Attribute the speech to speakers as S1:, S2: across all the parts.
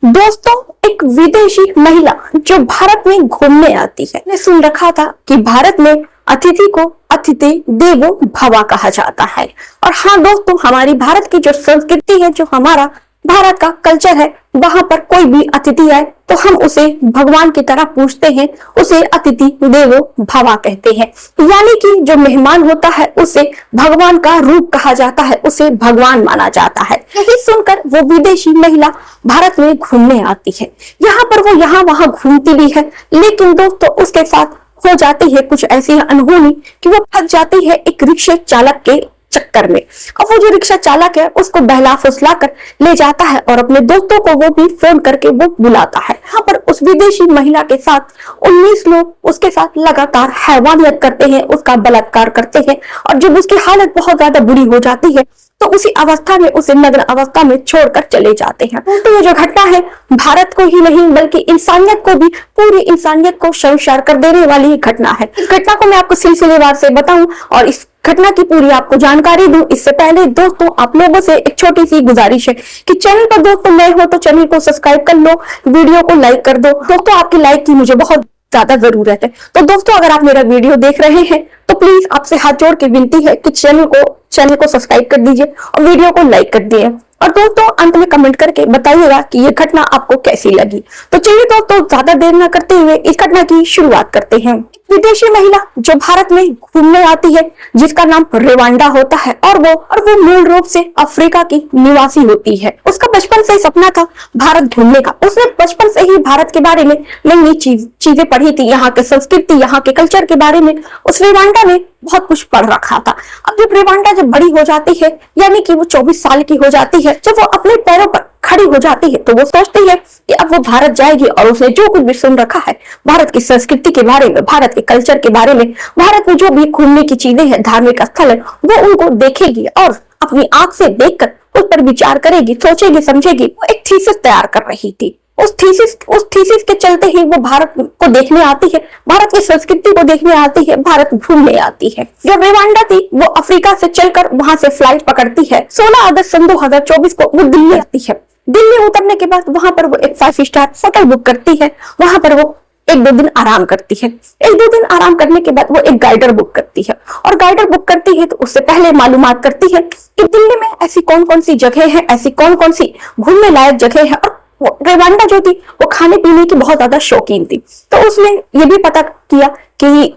S1: दोस्तों, एक विदेशी महिला जो भारत में घूमने आती है, ने सुन रखा था कि भारत में अतिथि को अतिथि देवो भव कहा जाता है। और हाँ दोस्तों, हमारी भारत की जो संस्कृति है, जो हमारा भारत का कल्चर है, वहां पर कोई भी अतिथि आए तो हम उसे भगवान की तरह पूजते हैं, उसे अतिथि देवो भव कहते हैं। यानी कि जो मेहमान होता है उसे भगवान का रूप कहा जाता है, उसे भगवान माना जाता है। यही सुनकर वो विदेशी महिला भारत में घूमने आती है। यहाँ पर वो यहाँ वहां घूमती भी है, लेकिन दोस्तों उसके साथ हो जाती है कुछ ऐसी अनहोनी कि वो फंस जाती है एक रिक्शा चालक के चक्कर में। अब वो जो रिक्शा चालक है उसको बहला फुसला कर ले जाता है और अपने दोस्तों को वो भी फोन करके वो बुलाता है। यहाँ पर उस विदेशी महिला के साथ 19 लोग उसके साथ लगातार हैवानियत करते हैं, उसका बलात्कार करते हैं और जब उसकी हालत बहुत ज्यादा बुरी हो जाती है तो उसी अवस्था में, उसे नग्न अवस्था में छोड़कर चले जाते हैं। तो ये जो घटना है भारत को ही नहीं बल्कि इंसानियत को भी, पूरी इंसानियत को शर्मसार कर देने वाली घटना है। इस घटना को मैं आपको सिलसिलेवार से बताऊं और इस घटना की पूरी आपको जानकारी दूं, इससे पहले दोस्तों आप लोगों से एक छोटी सी गुजारिश है कि चैनल पर दोस्तों नए हो तो चैनल को सब्सक्राइब कर लो, वीडियो को लाइक कर दो। दोस्तों आपकी लाइक की मुझे बहुत ज्यादा जरूरत है। तो दोस्तों अगर आप मेरा वीडियो देख रहे हैं तो प्लीज आपसे हाथ जोड़ के विनती है कि चैनल को सब्सक्राइब कर दीजिए और वीडियो को लाइक कर दिए। और दोस्तों अंत में कमेंट करके बताइएगा कि ये घटना आपको कैसी लगी। तो चलिए दोस्तों ज्यादा देर न करते हुए इस घटना की शुरुआत करते हैं। विदेशी महिला जो भारत में घूमने आती है, जिसका नाम रेवांडा होता है और वो मूल रूप से अफ्रीका की निवासी होती है। उसका बचपन से सपना था भारत घूमने का। उसने बचपन से ही भारत के बारे में नई नई चीजें पढ़ी थी, यहाँ के संस्कृति, यहाँ के कल्चर के बारे में उस रेवांडा ने बहुत कुछ पढ़ रखा था। अब जब रेवांडा जब बड़ी हो जाती है, यानी कि वो 24 साल की हो जाती है, जब वो अपने पैरों पर खड़ी हो जाती है तो वो सोचती है कि अब वो भारत जाएगी और उसने जो कुछ भी सुन रखा है भारत की संस्कृति के बारे में, भारत के कल्चर के बारे में, भारत में जो भी घूमने की चीजें हैं, धार्मिक स्थल है, वो उनको देखेगी और अपनी आंख से देखकर उस पर विचार करेगी, सोचेगी, समझेगी। वो एक थीसिस तैयार कर रही थी। उस थीसिस के चलते ही वो भारत को देखने आती है, भारत की संस्कृति को देखने आती है, भारत घूमने आती है। जो रेवांडा थी वो अफ्रीका से चलकर वहां से फ्लाइट पकड़ती है। 16 अगस्त सन 2024 को वो दिल्ली आती है। दिल्ली उतरने के बाद वहां पर वो एक 5 स्टार होटल बुक करती है। वहां पर वो 1-2 दिन आराम करती है। 1-2 दिन आराम करने के बाद वो एक गाइडर बुक करती है और गाइडर बुक करती है तो उससे पहले मालूमात करती है कि दिल्ली में ऐसी कौन कौन सी जगह है, ऐसी कौन कौन सी घूमने लायक जगह है। और रेवांडा जो थी वो खाने पीने की बहुत ज्यादा शौकीन थी, तो उसने ये भी पता किया कि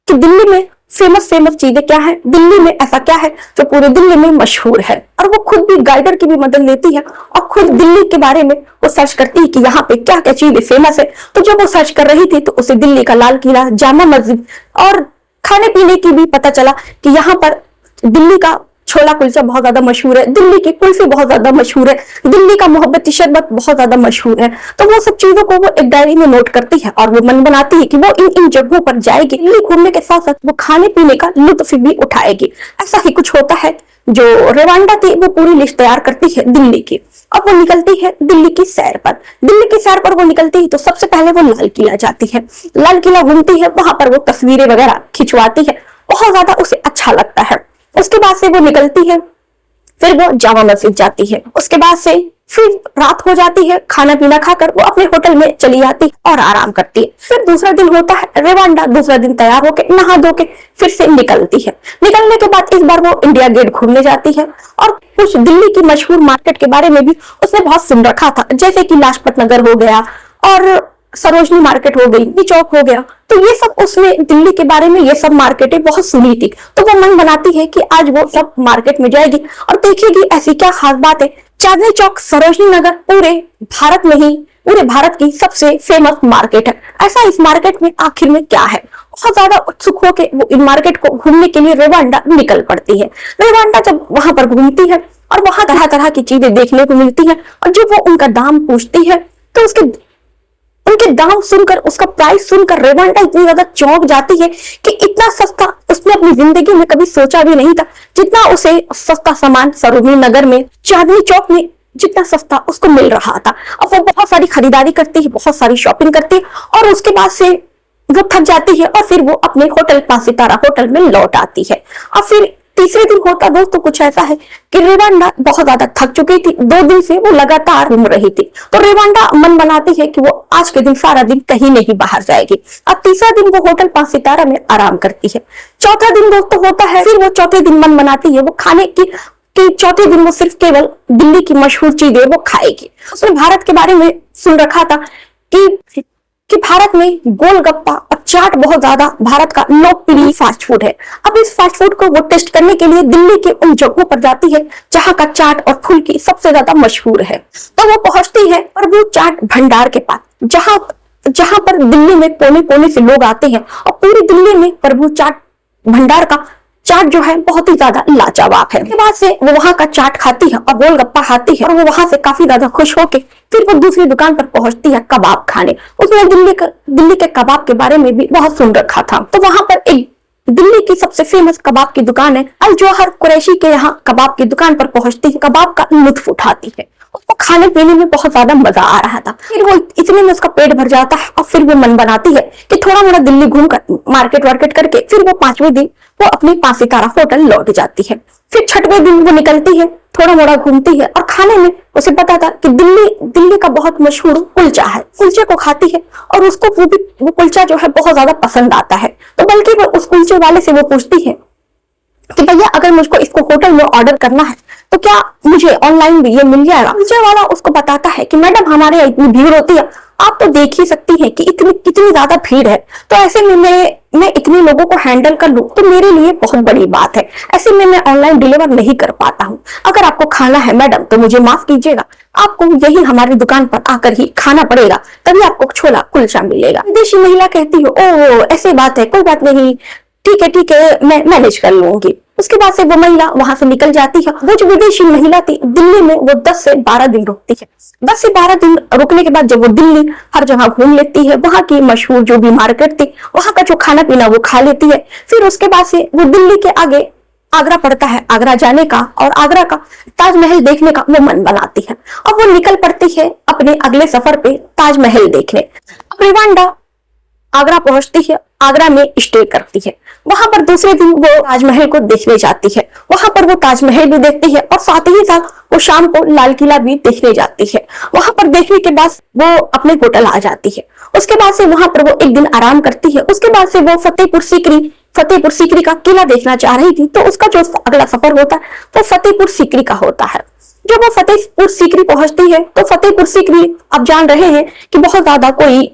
S1: दिल्ली में फेमस चीजें क्या है, दिल्ली में ऐसा क्या है जो पूरे दिल्ली में मशहूर है। और वो खुद भी गाइडर की भी मदद लेती है और खुद दिल्ली के बारे में वो सर्च करती है कि यहाँ पे क्या क्या चीजें फेमस है। तो जब वो सर्च कर रही थी तो उसे दिल्ली का लाल किला, जामा मस्जिद और खाने पीने की भी पता चला कि यहाँ पर दिल्ली का छोला कुलचा बहुत ज्यादा मशहूर है, दिल्ली की कुल्फी बहुत ज्यादा मशहूर है, दिल्ली का मोहब्बती शरबत बहुत ज्यादा मशहूर है। तो वो सब चीजों को वो एक डायरी में नोट करती है और वो मन बनाती है कि वो इन जगहों पर जाएगी। दिल्ली घूमने के साथ साथ वो खाने पीने का लुत्फ भी उठाएगी। ऐसा ही कुछ होता है। जो रेवांडा थी वो पूरी लिस्ट तैयार करती है दिल्ली की। अब वो निकलती है दिल्ली की सैर पर। दिल्ली की सैर पर वो निकलती है तो सबसे पहले वो लाल किला जाती है। लाल किला घूमती है, वहां पर वो तस्वीरें वगैरह खिंचवाती है, बहुत ज्यादा उसे अच्छा लगता है। उसके बाद से वो निकलती है, फिर वो जामा मस्जिद जाती है। उसके बाद से फिर रात हो जाती है, खाना पीना खाकर वो अपने होटल में चली जाती और आराम करती है। फिर दूसरा दिन होता है, रेवांडा दूसरा दिन तैयार होके नहा धो के फिर से निकलती है। निकलने के बाद इस बार वो इंडिया गेट घूमने जाती है और कुछ दिल्ली की मशहूर मार्केट के बारे में भी उसने बहुत सुन रखा था, जैसे कि लाजपत नगर हो गया और सरोजनी मार्केट हो गई, चौक हो गया। तो ये सब उसने दिल्ली के बारे में ये सब मार्केटें बहुत सुनी थी। तो वो मन बनाती है कि आज वो सब मार्केट में जाएगी और देखेगी ऐसी क्या खास बात है। चांदनी चौक, सरोजनी नगर पूरे भारत में ही, पूरे भारत की सबसे फेमस मार्केट है। ऐसा इस मार्केट में आखिर में क्या है, बहुत ज्यादा उत्सुक होकर वो इन मार्केट को घूमने के लिए रेवांडा निकल पड़ती है। रेवांडा जब वहां पर घूमती है और वहां तरह तरह की चीजें देखने को मिलती है और जब वो उनका दाम पूछती है तो उनके दाम सुनकर, उसका प्राइस सुनकर रेवांडा इतनी ज्यादा चौंक जाती है कि इतना सस्ता उसने अपनी जिंदगी में कभी सोचा भी नहीं था। जितना उसे सस्ता सामान सरोजनी नगर में, चांदनी चौक में जितना सस्ता उसको मिल रहा था। अब वो बहुत सारी खरीदारी करती है, बहुत सारी शॉपिंग करती है और उसके बाद से वो थक जाती है और फिर वो अपने होटल 5 सितारा होटल में लौट आती है। और फिर तीसरे दिन होता दोस्तों कुछ ऐसा है कि रेवांडा बहुत ज्यादा थक चुकी थी, 2 दिन से वो लगातार घूम रही थी। तो रेवांडा मन बनाती है कि वो आज के दिन सारा दिन कहीं नहीं बाहर जाएगी। अब तीसरा दिन वो होटल 5 सितारा में आराम करती है। चौथा दिन दोस्तों होता है, फिर वो चौथे दिन मन बनाती है वो खाने की कि चौथे दिन वो सिर्फ केवल दिल्ली की मशहूर चीजें वो खाएगी। उसने भारत के बारे में सुन रखा था कि भारत में गोलगप्पा और चाट बहुत ज्यादा भारत का लोकप्रिय फास्ट फूड है। अब इस फास्ट फूड को वो टेस्ट करने के लिए दिल्ली के उन जगहों पर जाती है जहां का चाट और फुल्की सबसे ज्यादा मशहूर है। तो वो पहुंचती है और वो चाट भंडार के पास, जहां पर दिल्ली में कोने कोने से लोग आते हैं और पूरी दिल्ली में प्रभु चाट भंडार का चाट जो है बहुत ही ज्यादा लाजवाब है। उसके बाद से वो वहां का चाट खाती है और गोलगप्पा खाती है और वो वहां से काफी ज्यादा खुश होके फिर वो दूसरी दुकान पर पहुंचती है कबाब खाने। उसने दिल्ली के कबाब के बारे में भी बहुत सुन रखा था। तो वहां पर एक दिल्ली की सबसे फेमस कबाब की दुकान है अल जौहर कुरैशी के यहाँ कबाब की दुकान पर पहुंचती है, कबाब का लुत्फ उठाती है। उसको खाने पीने में बहुत ज्यादा मजा आ रहा था। फिर वो इतने में उसका पेट भर जाता है और फिर वो मन बनाती है कि थोड़ा मोड़ा दिल्ली घूम कर मार्केट वार्केट करके फिर वो 5वें दिन वो अपने 5 सितारा होटल लौट जाती है। फिर 6वें दिन वो निकलती है, थोड़ा मोड़ा घूमती है और खाने में उसे पता था कि दिल्ली का बहुत मशहूर कुलचा है, कुलचे को खाती है और उसको वो कुलचा जो है बहुत ज्यादा पसंद आता है। तो बल्कि वो उस कुलचे वाले से वो पूछती है कि भैया अगर मुझको इसको होटल में ऑर्डर करना है तो क्या मुझे ऑनलाइन भी ये मिल जाएगा। कुलचे वाला उसको बताता है कि मैडम हमारे यहाँ इतनी भीड़ होती है, आप तो देख ही सकती हैं कि कितनी ज्यादा भीड़ है, तो ऐसे में मैं इतने लोगों को हैंडल कर लूं तो मेरे लिए बहुत बड़ी बात है। ऐसे में मैं ऑनलाइन डिलीवर नहीं कर पाता हूँ। अगर आपको खाना है मैडम तो मुझे माफ कीजिएगा, आपको यही हमारी दुकान पर आकर ही खाना पड़ेगा, तभी आपको छोला कुलचा मिलेगा। विदेशी महिला कहती है ओ ऐसी बात है, कोई बात नहीं, ठीक है मैं मैनेज कर लूंगी। उसके बाद से वो महिला वहां से निकल जाती है। वो जो विदेशी महिला थी दिल्ली में वो 10 से 12 दिन रुकती है। 10 से 12 दिन रुकने के बाद जब वो दिल्ली हर जगह घूम लेती है, वहां की मशहूर जो भी मार्केट थी वहां का जो खाना पीना वो खा लेती है। फिर उसके बाद से वो दिल्ली के आगे आगरा पड़ता है, आगरा जाने का और आगरा का ताजमहल देखने का वो मन बनाती है और वो निकल पड़ती है अपने अगले सफर पे ताजमहल देखने। अब रेवांडा आगरा पहुंचती है, आगरा में स्टे करती है। वहां पर दूसरे दिन वो ताजमहल को देखने जाती है। वहां पर वो ताजमहल भी देखती है और साथ ही साथ वो शाम को लाल किला भी देखने जाती है। वहां पर देखने के बाद वो अपने होटल आ जाती है। उसके बाद से वहां पर वो एक दिन आराम करती है। उसके बाद से वो फतेहपुर सीकरी का किला देखना चाह रही थी, तो उसका जो अगला सफर होता है वो फतेहपुर सीकरी का होता है। जब वो फतेहपुर सीकरी पहुंचती है तो फतेहपुर सीकरी आप जान रहे हैं कि बहुत ज्यादा कोई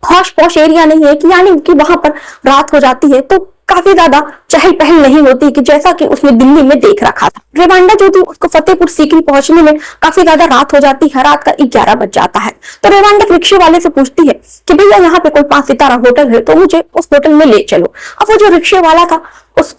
S1: हॉश पॉश एरिया नहीं है, कि यानी कि वहां पर रात हो जाती है तो काफी ज्यादा चहल पहल नहीं होती कि जैसा कि उसने दिल्ली में देख रखा था। रेवांडा जो थी उसको फतेहपुर सीकरी पहुंचने में काफी ज्यादा रात हो जाती है, रात का 11 बज जाता है। तो रेवांडा रिक्शे वाले से पूछती है कि भैया यहाँ पे कोई 5 सितारा होटल है तो मुझे उस होटल में ले चलो। अब वो जो रिक्शे वाला था उस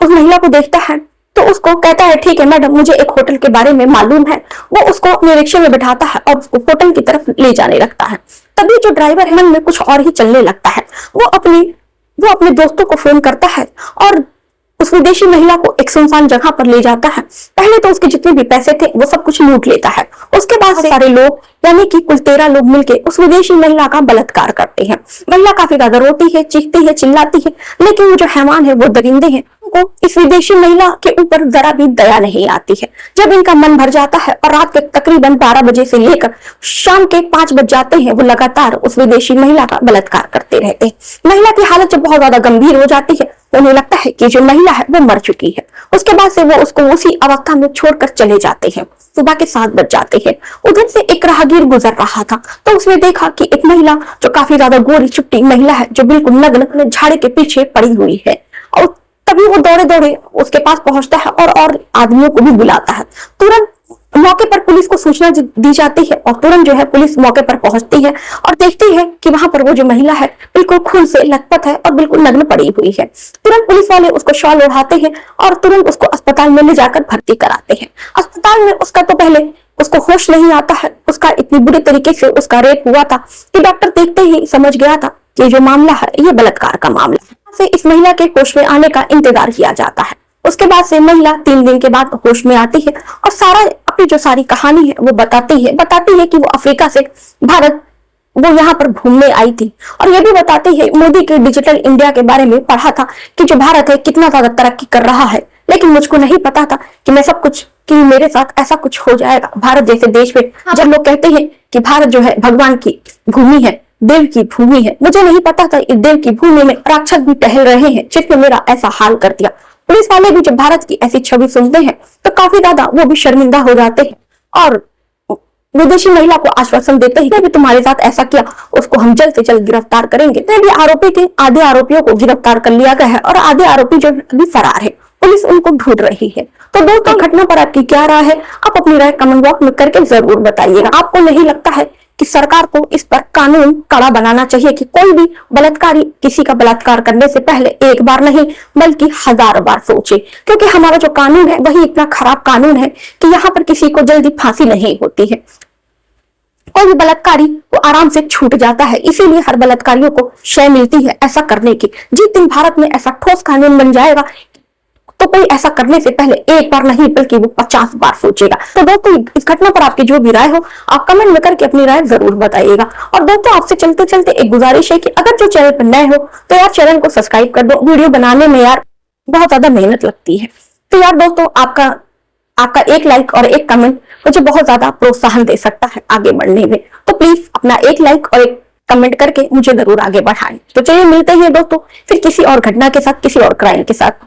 S1: महिला को देखता है तो उसको कहता है ठीक है मैडम, मुझे एक होटल के बारे में मालूम है। वो उसको अपने रिक्शे में बिठाता है और उसको होटल की तरफ ले जाने लगता है। तभी जो ड्राइवर है मन में कुछ और ही चलने लगता है। वो अपने दोस्तों को फोन करता है और उस विदेशी महिला को एक सुनसान जगह पर ले जाता है। पहले तो उसके जितने भी पैसे थे वो सब कुछ लूट लेता है। उसके बाद सारे लोग यानी कि कुल 13 लोग मिलकर उस विदेशी महिला का बलात्कार करते हैं। महिला काफी ज्यादा रोती है, चीखती है, चिल्लाती है, लेकिन वो जो हैवान है वो दरिंदे हैं, को इस विदेशी महिला के ऊपर जरा भी दया नहीं आती है। जब इनका मन भर जाता है और रात के तकरीबन 12 बजे से लेकर शाम के 5 बज जाते हैं वो लगातार उस विदेशी महिला का बलात्कार करते रहते हैं। महिला की हालत जब बहुत ज्यादा गंभीर हो जाती है तो उन्हें लगता है कि जो महिला है वो मर चुकी है। उसके बाद से वो उसको उसी अवस्था में छोड़कर चले जाते हैं। सुबह के 7 बज जाते हैं। उधर से एक राहगीर गुजर रहा था तो उसने देखा कि एक महिला जो काफी ज्यादा गोरी चुट्टी महिला है, जो बिल्कुल नग्न झाड़ी के पीछे पड़ी हुई है, और तभी वो दौड़े दौड़े उसके पास पहुंचता है और आदमियों को भी बुलाता है। तुरंत मौके पर पुलिस को सूचना दी जाती है और तुरंत जो है पुलिस मौके पर पहुंचती है और देखती है कि वहां पर वो जो महिला है बिल्कुल खून से लथपथ है और बिल्कुल नग्न पड़ी हुई है। तुरंत पुलिस वाले उसको शॉल ओढ़ाते हैं और तुरंत उसको अस्पताल में ले जाकर भर्ती कराते हैं। अस्पताल में उसका तो पहले उसको होश नहीं आता है, उसका इतनी बुरे तरीके से उसका रेप हुआ था कि डॉक्टर देखते ही समझ गया था कि जो मामला है ये बलात्कार का मामला है। से इस महिला के होश में आने का इंतजार किया जाता है। उसके बाद से महिला 3 दिन के बाद होश में आती है और अपनी जो सारी कहानी है वो बताती है कि वो अफ्रीका से भारत वो यहाँ पर घूमने आई थी और ये भी बताती है मोदी के डिजिटल इंडिया के बारे में पढ़ा था कि जो भारत है कितना ज्यादा तरक्की कर रहा है, लेकिन मुझको नहीं पता था कि मैं सब कुछ कि मेरे साथ ऐसा कुछ हो जाएगा भारत जैसे देश में। जब लोग कहते हैं कि भारत जो है भगवान की भूमि है, देव की भूमि है, मुझे नहीं पता था इस देव की भूमि में राक्षस भी टहल रहे हैं जिसने मेरा ऐसा हाल कर दिया। पुलिस वाले भी जब भारत की ऐसी छवि सुनते हैं तो काफी ज्यादा वो भी शर्मिंदा हो जाते हैं और विदेशी महिला को आश्वासन देते हैं कि तुम्हारे साथ ऐसा किया उसको हम जल्द से जल्द गिरफ्तार करेंगे। तो भी आरोपी के आधे आरोपियों को गिरफ्तार कर लिया गया है और आधे आरोपी जो अभी फरार है, पुलिस उनको ढूंढ रही है। तो दोस्तों घटना पर आपकी क्या राय है, आप अपनी राय कमेंट बॉक्स में करके जरूर बताइएगा। आपको नहीं लगता है कि सरकार को इस पर कानून कड़ा बनाना चाहिए कि कोई भी बलात्कारी किसी का बलात्कार करने से पहले एक बार नहीं बल्कि 1000 बार सोचे, क्योंकि हमारा जो कानून है वही इतना खराब कानून है कि यहाँ पर किसी को जल्दी फांसी नहीं होती है। कोई भी बलात्कारी वो आराम से छूट जाता है, इसीलिए हर बलात्कारियों को शय मिलती है ऐसा करने की। जिस दिन भारत में ऐसा ठोस कानून बन जाएगा तो कोई ऐसा करने से पहले एक बार नहीं बल्कि वो 50 बार सोचेगा। तो दोस्तों इस घटना पर आपकी जो भी राय हो आप कमेंट में करके अपनी राय जरूर बताइएगा। और दोस्तों आपसे चलते चलते एक गुजारिश है कि अगर जो चैनल पर नए हो तो यार चैनल को सब्सक्राइब कर दो। वीडियो बनाने में यार बहुत ज्यादा मेहनत लगती है, तो यार दोस्तों आपका एक लाइक और एक कमेंट मुझे बहुत ज्यादा प्रोत्साहन दे सकता है आगे बढ़ने में। तो प्लीज अपना एक लाइक और एक कमेंट करके मुझे जरूर आगे बढ़ाएं। तो चलिए मिलते हैं दोस्तों फिर किसी और घटना के साथ, किसी और क्राइम के साथ।